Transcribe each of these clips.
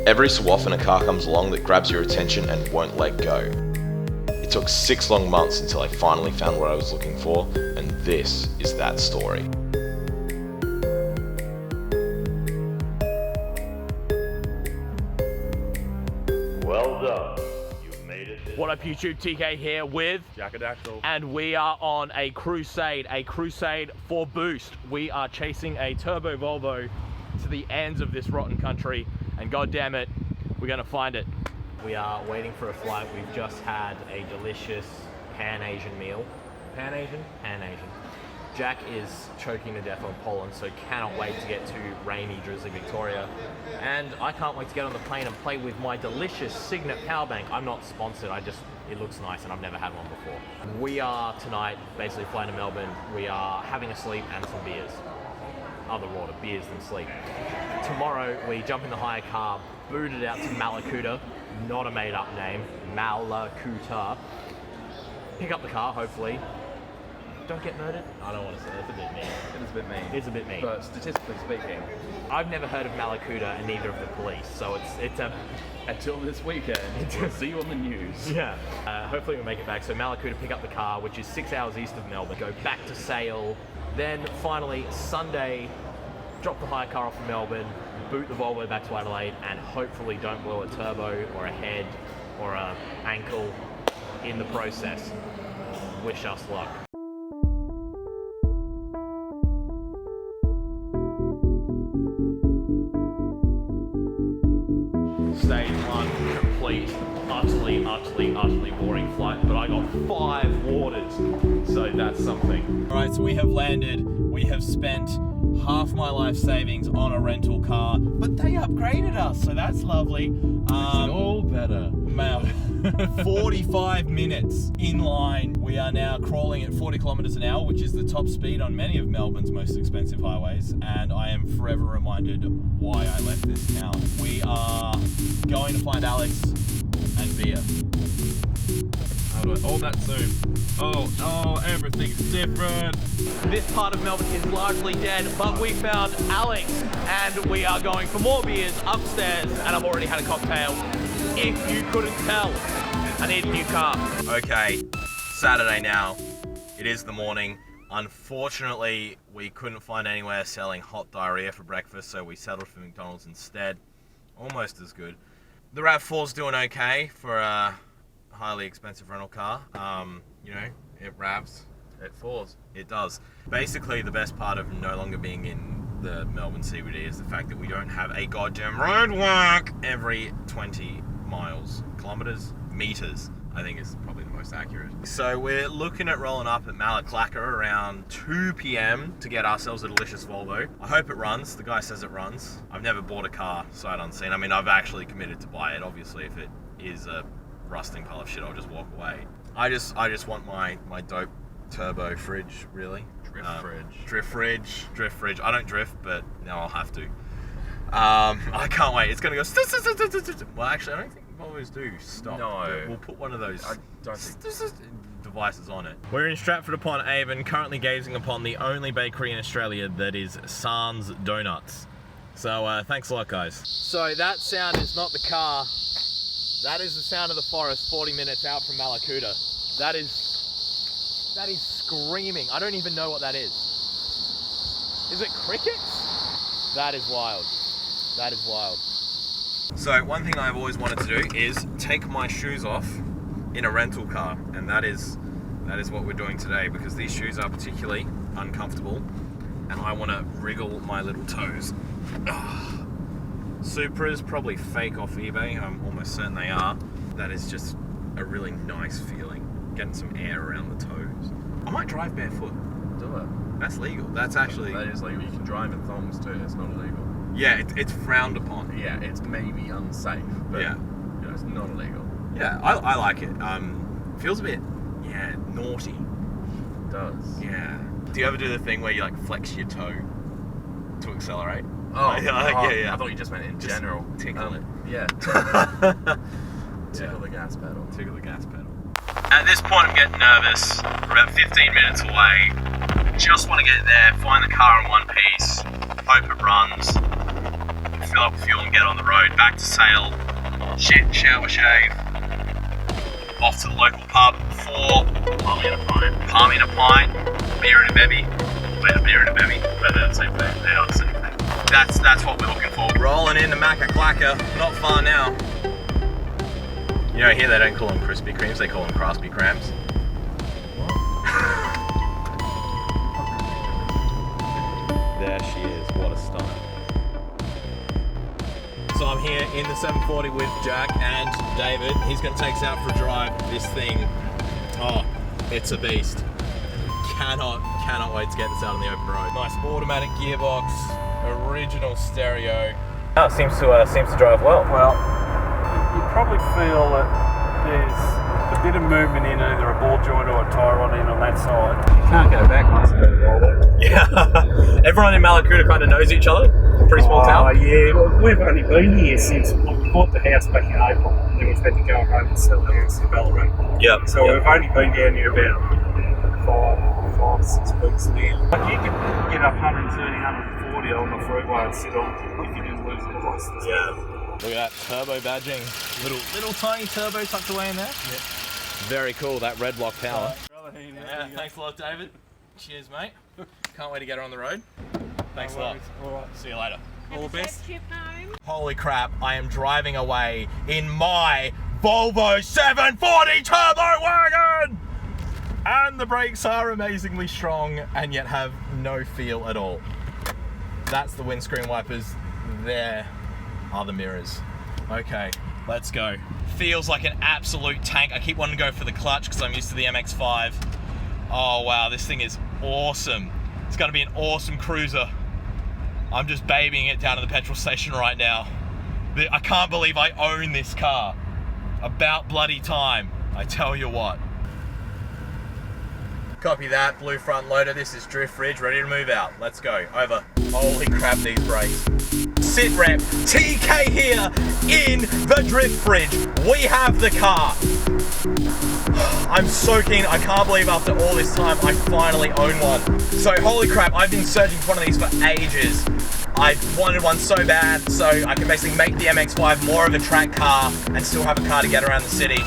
Every so often a car comes along that grabs your attention and won't let go. It took 6 long months until I finally found what I was looking for, and this is that story. Well done. You've made it. What up YouTube, TK here with Jackadactyl. and we are on a crusade for boost. We are chasing a turbo Volvo to the ends of this rotten country, and god damn it, we're gonna find it. We are waiting for a flight. We've just had a delicious Pan-Asian meal. Pan-Asian? Pan-Asian. Jack is choking to death on pollen, so cannot wait to get to rainy, drizzly Victoria. And I can't wait to get on the plane and play with my delicious Signet power bank. I'm not sponsored, it looks nice and I've never had one before. We are tonight basically flying to Melbourne. We are having a sleep and some beers. Other water, beers than sleep. Tomorrow we jump in the hire car, boot it out to Malakuta, not a made up name, Malakuta. Pick up the car, hopefully. Don't get murdered? I don't want to say, that's a bit mean. It is a bit mean. It's a bit mean. But statistically speaking, I've never heard of Malakuta and neither of the police, so it's a... until this weekend, we'll see you on the news. Yeah. Hopefully we'll make it back. So Malakuta, pick up the car, which is 6 hours east of Melbourne, go back to Sale, then finally Sunday, drop the hire car off in Melbourne, boot the Volvo back to Adelaide, and hopefully don't blow a turbo or a head or a ankle in the process. Wish us luck. Stage 1 complete, utterly boring flight, but I got 5 waters, so that's something. Alright, so we have landed, we have spent half my life savings on a rental car, but they upgraded us, so that's lovely. It's all better. 45 minutes in line. We are now crawling at 40 kilometers an hour, which is the top speed on many of Melbourne's most expensive highways, and I am forever reminded why I left this town. We are going to find Alex and beer. How do I hold that zoom? Oh, everything's different. This part of Melbourne is largely dead, but we found Alex, and we are going for more beers upstairs, and I've already had a cocktail. If you couldn't tell, I need a new car. Okay, Saturday now. It is the morning. Unfortunately, we couldn't find anywhere selling hot diarrhea for breakfast, so we settled for McDonald's instead. Almost as good. The RAV4's doing okay for a highly expensive rental car. You know, it ravs, it falls, it does. Basically, the best part of no longer being in the Melbourne CBD is the fact that we don't have a goddamn roadwork every 20 miles, kilometers, meters, I think is probably the most accurate. So we're looking at rolling up at Malaklaka around 2 p.m. to get ourselves a delicious Volvo. I hope it runs. The guy says it runs. I've never bought a car sight unseen. I mean, I've actually committed to buy it. Obviously, if it is a rusting pile of shit, I'll just walk away. I just want my dope turbo fridge, really. Drift fridge. I don't drift, but now I'll have to. I can't wait. It's gonna go. Well, actually, I don't think Volvos do stop. No. We'll put one of those I don't think devices on it. We're in Stratford upon Avon, currently gazing upon the only bakery in Australia that is Sans Donuts. So thanks a lot, guys. So that sound is not the car. That is the sound of the forest 40 minutes out from Malakuta. That is screaming. I don't even know what that is. Is it crickets? That is wild. That is wild. So one thing I've always wanted to do is take my shoes off in a rental car, and that is what we're doing today, because these shoes are particularly uncomfortable and I want to wriggle my little toes. Ugh. Supras, probably fake off eBay, I'm almost certain they are. That is just a really nice feeling, getting some air around the toes. I might drive barefoot. do it. That's legal. That's actually... That is legal. You can drive in thongs too, it's not illegal. Yeah, it's frowned upon. Yeah, it's maybe unsafe, but yeah. You know, it's not illegal. Yeah, I like it. Feels a bit, naughty. It does. Yeah. Do you ever do the thing where you like flex your toe to accelerate? Oh, yeah. I thought you just meant in Just general. tickle it. Yeah. Tickle the gas pedal. Tickle the gas pedal. At this point I'm getting nervous. We're about 15 minutes away. Just want to get there, find the car in one piece, hope it runs. I feel fill up fuel and get on the road, back to Sale, shit, shower, shave, off to the local pub for palm in a pint, beer and a bevy. Beer and a bevy, but they're the same thing. They are the same thing. That's what we're looking for. Rolling into Macca Clacker, not far now. You know, here they don't call them Krispy Kremes, they call them Crispy Krams. There she is, what a stunner. So I'm here in the 740 with Jack and David. He's going to take us out for a drive. This thing, oh, it's a beast. Cannot wait to get this out on the open road. Nice automatic gearbox, original stereo. Oh, it seems to drive well. Well, you probably feel that there's a bit of movement in either a ball joint or a tie rod in on that side. You can't go backwards. Yeah. Everyone in Malakuta kind of knows each other. Pretty small town. Yeah. Well, we've only been here since we bought the house back in April. And then we've had to go home and sell the house in Ballarat. Yep. So we've only been down here about 5-6 weeks now. Like you could get up 130, 140 on the freeway and sit on if you didn't lose the license. Yeah. Look at that turbo badging. Little tiny turbo tucked away in there. Yep. Very cool, that red block power. Yeah, thanks a lot, David. Cheers, mate. Can't wait to get her on the road. Thanks a lot. All right. See you later. All the best. Holy crap, I am driving away in my Volvo 740 turbo wagon! And the brakes are amazingly strong and yet have no feel at all. That's the windscreen wipers. There are the mirrors. Okay, let's go. Feels like an absolute tank. I keep wanting to go for the clutch because I'm used to the MX-5. Oh wow, this thing is awesome. It's gonna be an awesome cruiser. I'm just babying it down to the petrol station right now. I can't believe I own this car. About bloody time, I tell you what. Copy that, blue front loader. This is Drift Ridge, ready to move out. Let's go, over. Holy crap, these brakes. Sit rep, TK here in the Drift Ridge. We have the car. I'm so keen, I can't believe after all this time I finally own one. So holy crap, I've been searching for one of these for ages. I wanted one so bad so I can basically make the MX-5 more of a track car and still have a car to get around the city.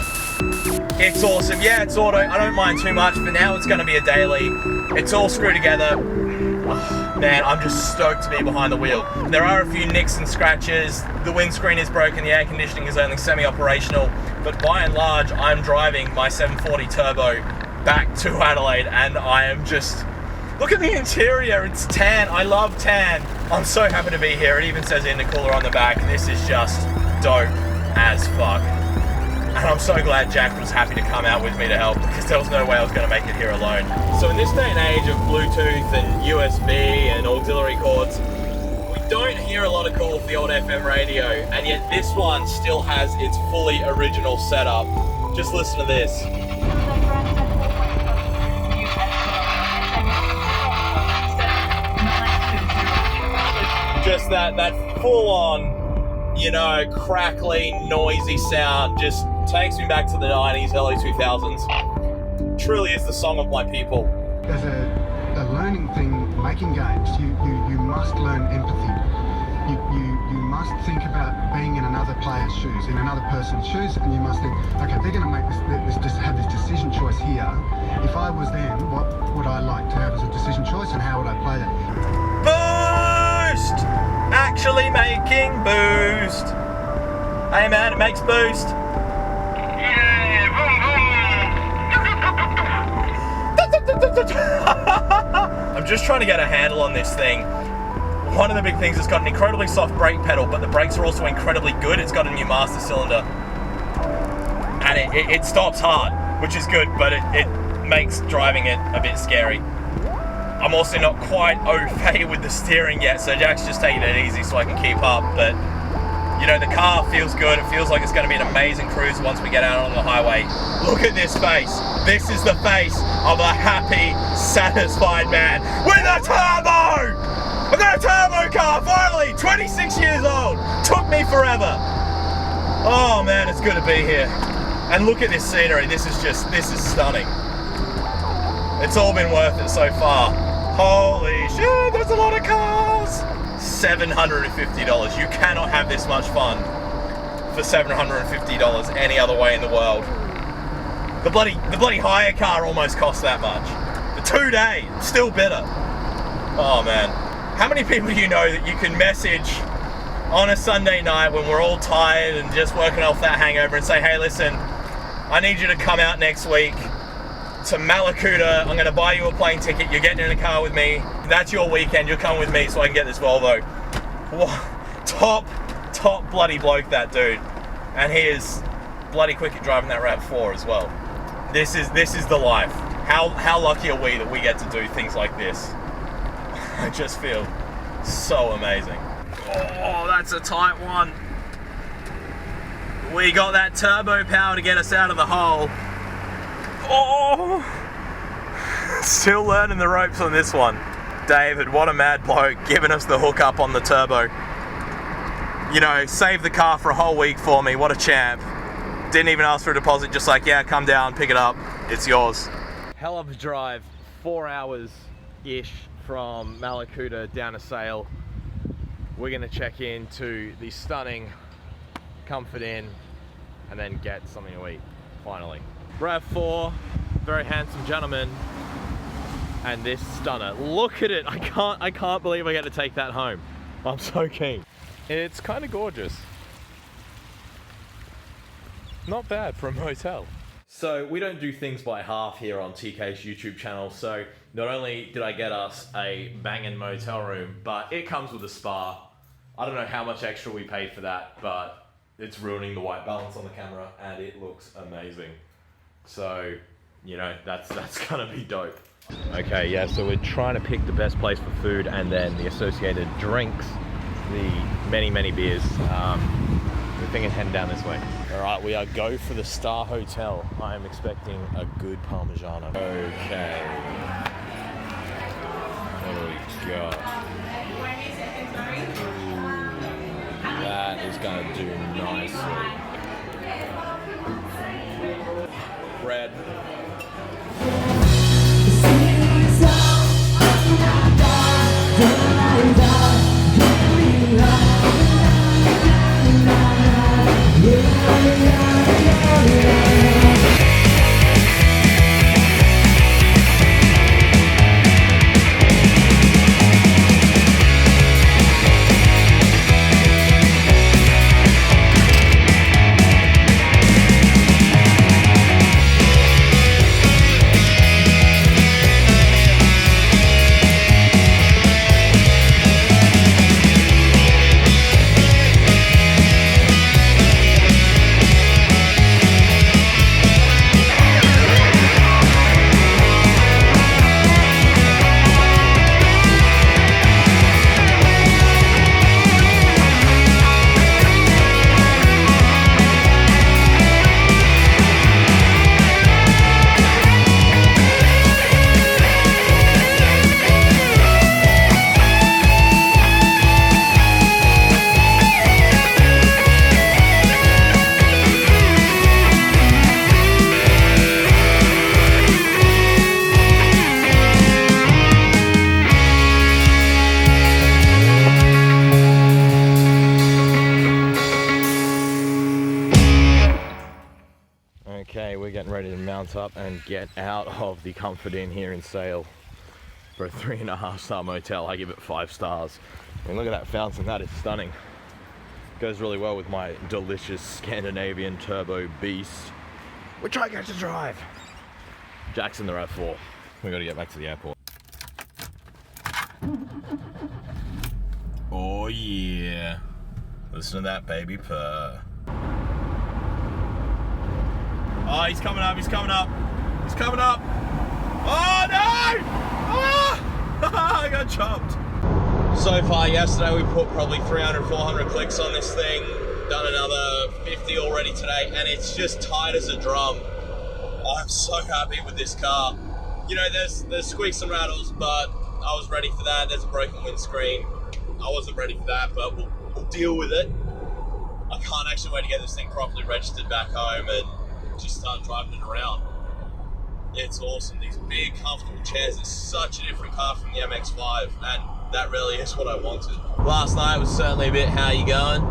It's awesome. Yeah, it's auto. I don't mind too much. For now, it's going to be a daily. It's all screwed together. Oh, man, I'm just stoked to be behind the wheel. There are a few nicks and scratches. The windscreen is broken. The air conditioning is only semi-operational. But by and large, I'm driving my 740 Turbo back to Adelaide, and I am just... Look at the interior. It's tan. I love tan. I'm so happy to be here. It even says intercooler on the back. This is just dope as fuck. And I'm so glad Jack was happy to come out with me to help because there was no way I was going to make it here alone. So in this day and age of Bluetooth and USB and auxiliary cords, we don't hear a lot of call for the old FM radio, and yet this one still has its fully original setup. Just listen to this. Just that full on, you know, crackly, noisy sound just takes me back to the 90s, early 2000s. Truly is the song of my people. As a learning thing, making games, you must learn empathy. You must think about being in another player's shoes, in another person's shoes, and you must think, okay, they're going to make have this decision choice here. If I was them, what would I like to have as a decision choice, and how would I play that? Boost! Actually making boost. Hey man, it makes boost. I'm just trying to get a handle on this thing. One of the big things, it's got an incredibly soft brake pedal, but the brakes are also incredibly good. It's got a new master cylinder. And it stops hard, which is good, but it makes driving it a bit scary. I'm also not quite au fait with the steering yet, so Jack's just taking it easy so I can keep up. But, you know, the car feels good. It feels like it's going to be an amazing cruise once we get out on the highway. Look at this face. This is the face of a happy, satisfied man with a turbo! I got a turbo car, finally! 26 years old! Took me forever! Oh man, it's good to be here. And look at this scenery. This is stunning. It's all been worth it so far. Holy shit, there's a lot of cars! $750. You cannot have this much fun for $750 any other way in the world. The bloody hire car almost cost that much. For 2 days, still better. Oh man. How many people do you know that you can message on a Sunday night when we're all tired and just working off that hangover and say, hey listen, I need you to come out next week to Malakuta, I'm going to buy you a plane ticket, you're getting in a car with me, that's your weekend, you'll come with me so I can get this Volvo. Top bloody bloke, that dude. And he is bloody quick at driving that RAV4 as well. This is the life. How lucky are we that we get to do things like this? I just feel so amazing. Oh, that's a tight one. We got that turbo power to get us out of the hole. Oh, still learning the ropes on this one. David, what a mad bloke, giving us the hookup on the turbo. You know, saved the car for a whole week for me, what a champ. Didn't even ask for a deposit, just like, yeah, come down, pick it up, it's yours. Hell of a drive, 4 hours-ish from Malakuta down to Sale. We're gonna check into the stunning Comfort Inn and then get something to eat, finally. RAV4, very handsome gentleman, and this stunner. Look at it, I can't believe I get to take that home. I'm so keen. It's kind of gorgeous. Not bad for a motel. So we don't do things by half here on TK's YouTube channel, so not only did I get us a banging motel room, but it comes with a spa. I don't know how much extra we paid for that, but it's ruining the white balance on the camera and it looks amazing. So, you know, that's gonna be dope. Okay, yeah, so we're trying to pick the best place for food and then the associated drinks, the many beers. We're thinking heading down this way. All right, we are go for the Star Hotel. I am expecting a good Parmigiano. Okay. What do we got? That is gonna do nicely. Bread. Okay, we're getting ready to mount up and get out of the Comfort Inn here in Sale for a 3.5-star motel. I give it 5 stars. I mean, look at that fountain, that is stunning. Goes really well with my delicious Scandinavian turbo beast, which I get to drive. Jackson the RAV4. We gotta get back to the airport. Oh yeah. Listen to that baby purr. Oh, he's coming up, he's coming up. He's coming up. Oh no! Oh! I got chopped. So far yesterday we put probably 300, 400 clicks on this thing. Done another 50 already today and it's just tight as a drum. I'm so happy with this car. You know, there's squeaks and rattles, but I was ready for that. There's a broken windscreen. I wasn't ready for that, but we'll deal with it. I can't actually wait to get this thing properly registered back home and just start driving it around. It's awesome. These big, comfortable chairs. It's such a different car from the MX-5, and that really is what I wanted. Last night was certainly a bit how you going.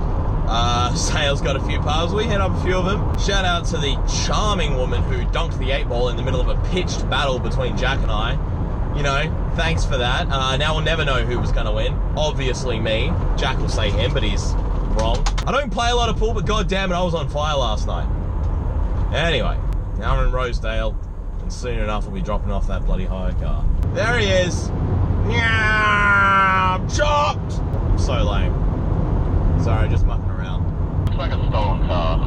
Sale's got a few pubs. We hit up a few of them. Shout out to the charming woman who dunked the 8-ball in the middle of a pitched battle between Jack and I. You know, thanks for that. Now we'll never know who was going to win. Obviously me. Jack will say him, but he's wrong. I don't play a lot of pool, but god damn it, I was on fire last night. Anyway, now we're in Rosedale, and soon enough we'll be dropping off that bloody hire car. There he is. Yeah, chopped. I'm so lame. Sorry, just mucking around. Looks like a stolen car.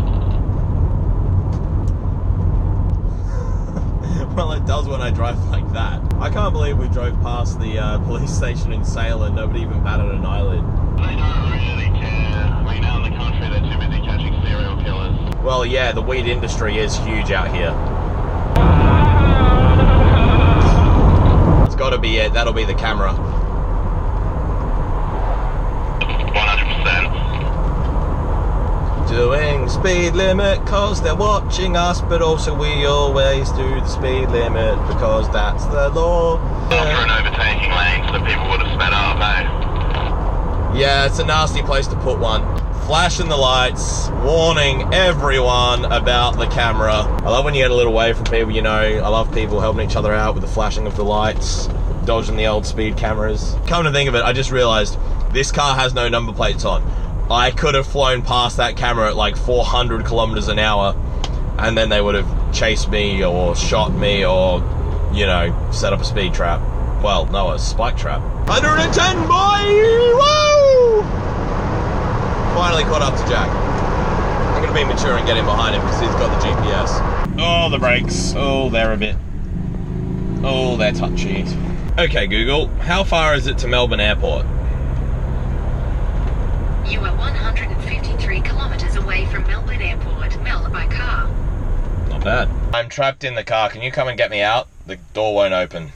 Well, it does when I drive like that. I can't believe we drove past the police station in Sale and nobody even batted an eyelid. They don't really care. I mean, out in the country, they're too busy catching serial killers. Well, yeah, the weed industry is huge out here. It's gotta be it. That'll be the camera. 100%. Doing speed limit cause they're watching us, but also we always do the speed limit because that's the law. After an overtaking lane, so people would have sped up, eh? Yeah, it's a nasty place to put one. Flashing the lights, warning everyone about the camera. I love when you get a little away from people, you know. I love people helping each other out with the flashing of the lights, dodging the old speed cameras. Come to think of it, I just realized this car has no number plates on. I could have flown past that camera at like 400 kilometers an hour and then they would have chased me or shot me or, you know, set up a speed trap. Well, no, a spike trap. 110, boy! Woo! Finally caught up to Jack. I'm gonna be mature and get in behind him because he's got the GPS. Oh, the brakes. Oh, they're a bit... Oh, they're touchy. Okay, Google, how far is it to Melbourne Airport? You are 153 kilometers away from Melbourne Airport, Mel by car. Not bad. I'm trapped in the car. Can you come and get me out? The door won't open.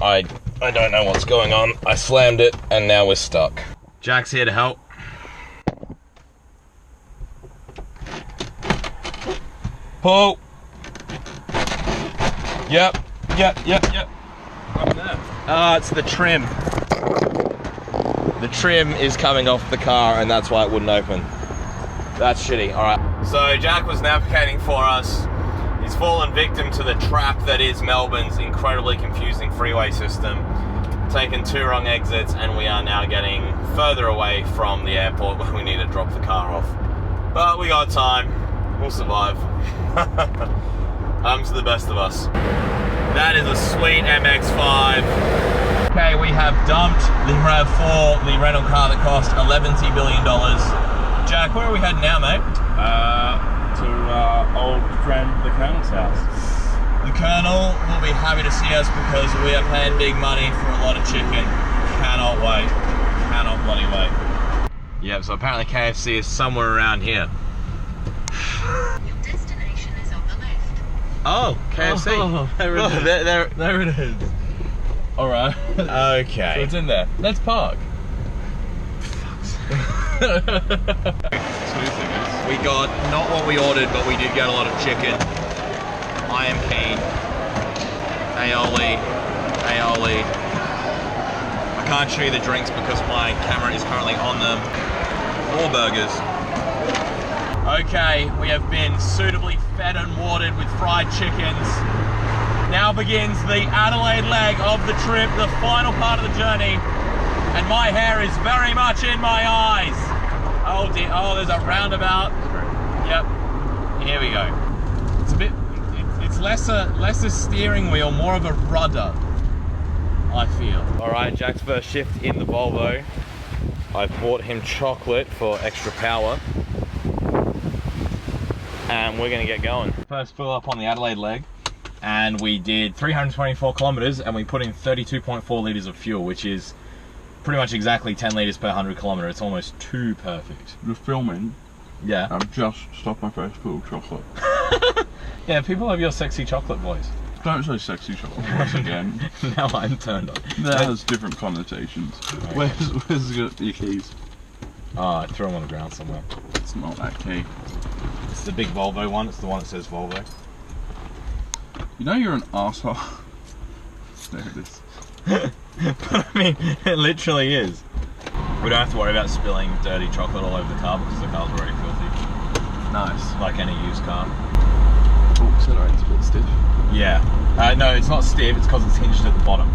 I don't know what's going on. I slammed it and now we're stuck. Jack's here to help. Pull. Yep. I'm there. It's the trim. The trim is coming off the car and that's why it wouldn't open. That's shitty, alright. So Jack was navigating for us. He's fallen victim to the trap that is Melbourne's incredibly confusing freeway system. Taken 2 wrong exits and we are now getting further away from the airport where we need to drop the car off. But we got time. We'll survive. To the best of us. That is a sweet MX-5. Okay, we have dumped the RAV4, the rental car that cost $11 billion. Jack, where are we heading now, mate? To old friend the Colonel's house. The Colonel will be happy to see us because we are paying big money for a lot of chicken. Cannot wait. Cannot bloody wait. Yep, so apparently KFC is somewhere around here. Your destination is on the left. Oh, KFC. Oh, there it is. There it is. Alright. Okay. So it's in there. Let's park. We got not what we ordered, but we did get a lot of chicken. I am keen. Aioli. I can't show you the drinks because my camera is currently on them. More burgers. Okay, we have been suitably fed and watered with fried chickens. Now begins the Adelaide leg of the trip, the final part of the journey. And my hair is very much in my eyes. Oh dear, oh there's a roundabout. Yep, here we go. It's a bit, it's less a steering wheel, more of a rudder, I feel. All right, Jack's first shift in the Volvo. I've bought him chocolate for extra power. And we're gonna get going. First fill up on the Adelaide leg. And we did 324 kilometers and we put in 32.4 liters of fuel, which is pretty much exactly 10 liters per 100 kilometer. It's almost too perfect. You're filming. Yeah. I've just stopped my first full chocolate. Yeah, people love your sexy chocolate voice. Don't say sexy chocolate voice again. Now I'm turned on. That has different connotations. Right. Where's your keys? Oh, I threw them on the ground somewhere. It's not that key. It's the big Volvo one. It's the one that says Volvo. You know you're an arsehole. There it is. But I mean, it literally is. We don't have to worry about spilling dirty chocolate all over the car because the car's already filthy. Nice. Like any used car. Oh, accelerator's a bit stiff. Yeah. No, it's not stiff, it's because it's hinged at the bottom.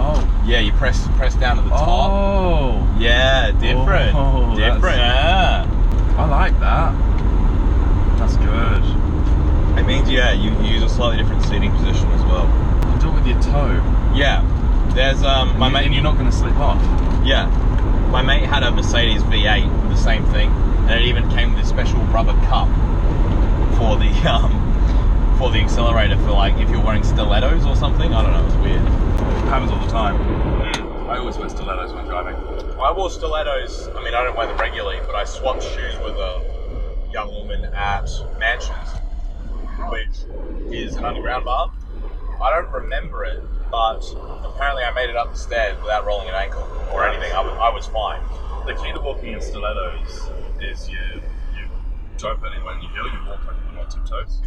Oh. Yeah, you press down at the top. Oh. Yeah, different. Oh, different. Yeah. I like that. That's good. It means, yeah, you use a slightly different seating position as well. You can do it with your toe. Yeah. There's my mate, and you're not going to slip off. Yeah. My mate had a Mercedes V8 with the same thing, and it even came with a special rubber cup for the accelerator for like if you're wearing stilettos or something. I don't know, it's weird. It happens all the time. I always wear stilettos when driving. I wore stilettos, I mean I don't wear them regularly, but I swapped shoes with a young woman at Mansions, which is an underground bar. I don't remember it, but apparently I made it up the stairs without rolling an ankle or anything. I was fine. The key to walking in stilettos is you don't put anywhere in your heel, you walk like you're on tiptoes.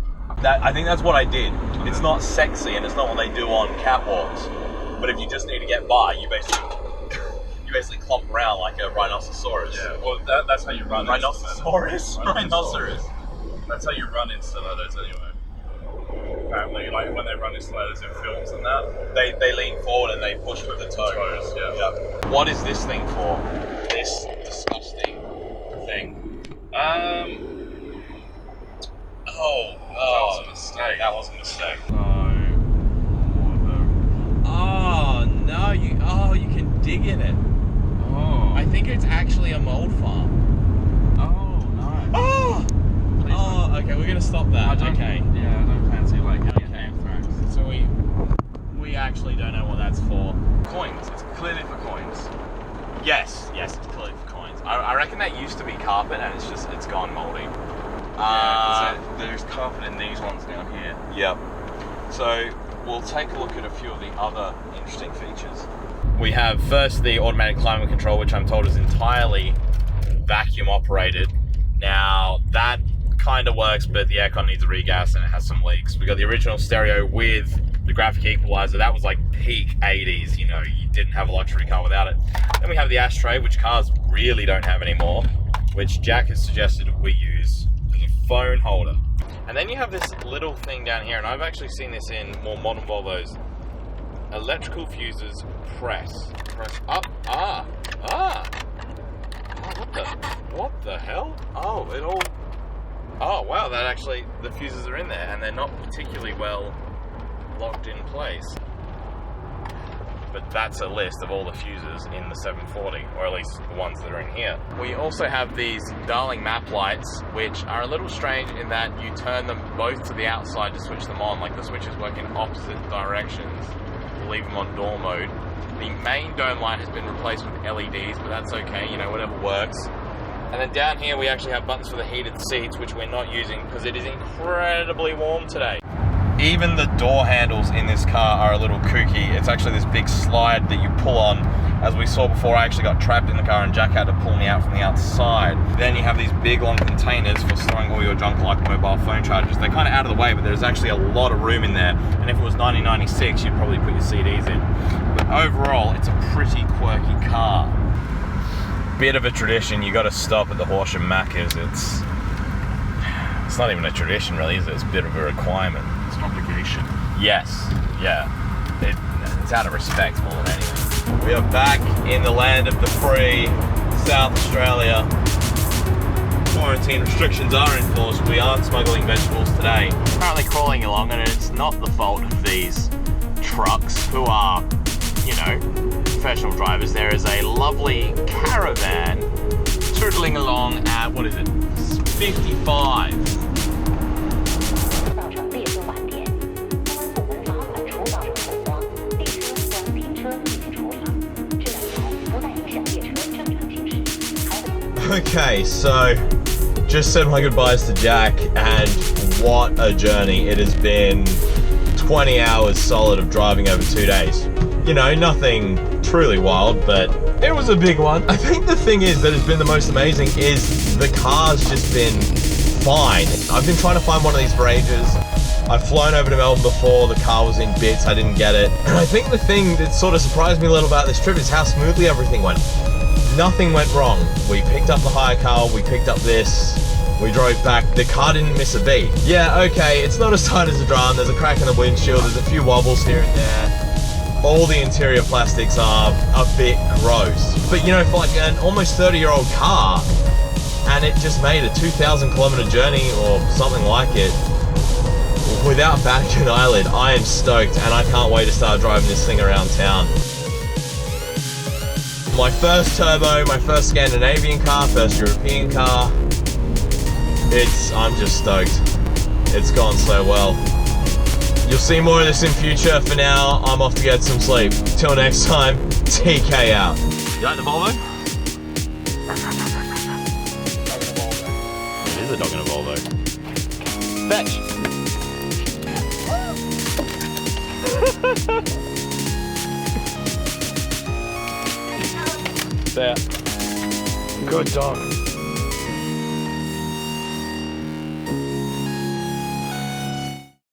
I think that's what I did. It's not sexy and it's not what they do on catwalks. But if you just need to get by, you basically clomp around like a rhinoceros. Yeah, well that's how you run. Rhinoceros. That's how you run in stilettos anyway. Apparently, like when they run in stilettos in films and that, they lean forward and they push with the toes. Yeah. What is this thing for? This disgusting thing. That was a mistake. Oh no, you can dig in it. Oh. I think it's actually a mold farm. Oh, nice. Oh, okay, we're gonna stop that. Okay. Yeah, I don't fancy like getting anthrax. So we actually don't know what that's for. Coins. It's clearly for coins. Yes, it's clearly for coins. I reckon that used to be carpet and it's gone moldy. Yeah, there's carpet in these ones down here. Yep. So we'll take a look at a few of the other interesting features. We have first the automatic climate control, which I'm told is entirely vacuum operated. Now that kind of works, but the aircon needs a regas and it has some leaks. We got the original stereo with the graphic equalizer. That was like peak 80s, you know, you didn't have a luxury car without it. Then we have the ashtray, which cars really don't have anymore, which Jack has suggested we use as a phone holder. And then you have this little thing down here, and I've actually seen this in more modern Volvos. Electrical fuses press up. What the hell? Oh wow, that actually, the fuses are in there and they're not particularly well locked in place. But that's a list of all the fuses in the 740, or at least the ones that are in here. We also have these Darling map lights, which are a little strange in that you turn them both to the outside to switch them on, like the switches work in opposite directions. We'll leave them on door mode. The main dome light has been replaced with LEDs, but that's okay, you know, whatever works. And then down here we actually have buttons for the heated seats, which we're not using because it is incredibly warm today. Even the door handles in this car are a little kooky. It's actually this big slide that you pull on. As we saw before, I actually got trapped in the car and Jack had to pull me out from the outside. Then you have these big long containers for storing all your junk like mobile phone chargers. They're kind of out of the way, but there's actually a lot of room in there. And if it was 1996, you'd probably put your CDs in. But overall, it's a pretty quirky car. Bit of a tradition, you got to stop at the Horsham Macca's. It's not even a tradition really, is it? It's a bit of a requirement. It's an obligation. Yes, yeah. It's out of respect more than anything. We are back in the land of the free, South Australia. Quarantine restrictions are in force. We aren't smuggling vegetables today. Currently crawling along, and it's not the fault of these trucks who are, you know, professional drivers. There is a lovely caravan tootling along at, what is it, 55. Okay, so just said my goodbyes to Jack, and what a journey. It has been 20 hours solid of driving over 2 days. You know, nothing truly wild, but it was a big one. I think the thing is that has been the most amazing is the car's just been fine. I've been trying to find one of these for ages. I've flown over to Melbourne before, the car was in bits, I didn't get it. And I think the thing that sort of surprised me a little about this trip is how smoothly everything went. Nothing went wrong. We picked up the hire car, we picked up this, we drove back, the car didn't miss a beat. Yeah, okay, it's not as tight as a drum, there's a crack in the windshield, there's a few wobbles here and there. All the interior plastics are a bit gross. But you know, for like an almost 30-year-old car, and it just made a 2,000 kilometer journey or something like it without batting an eyelid, I am stoked and I can't wait to start driving this thing around town. My first turbo, my first Scandinavian car, first European car. I'm just stoked. It's gone so well. You'll see more of this in future. For now, I'm off to get some sleep. Till next time, TK out. You like the Volvo? It is a dog in a Volvo. Fetch. There. Good dog.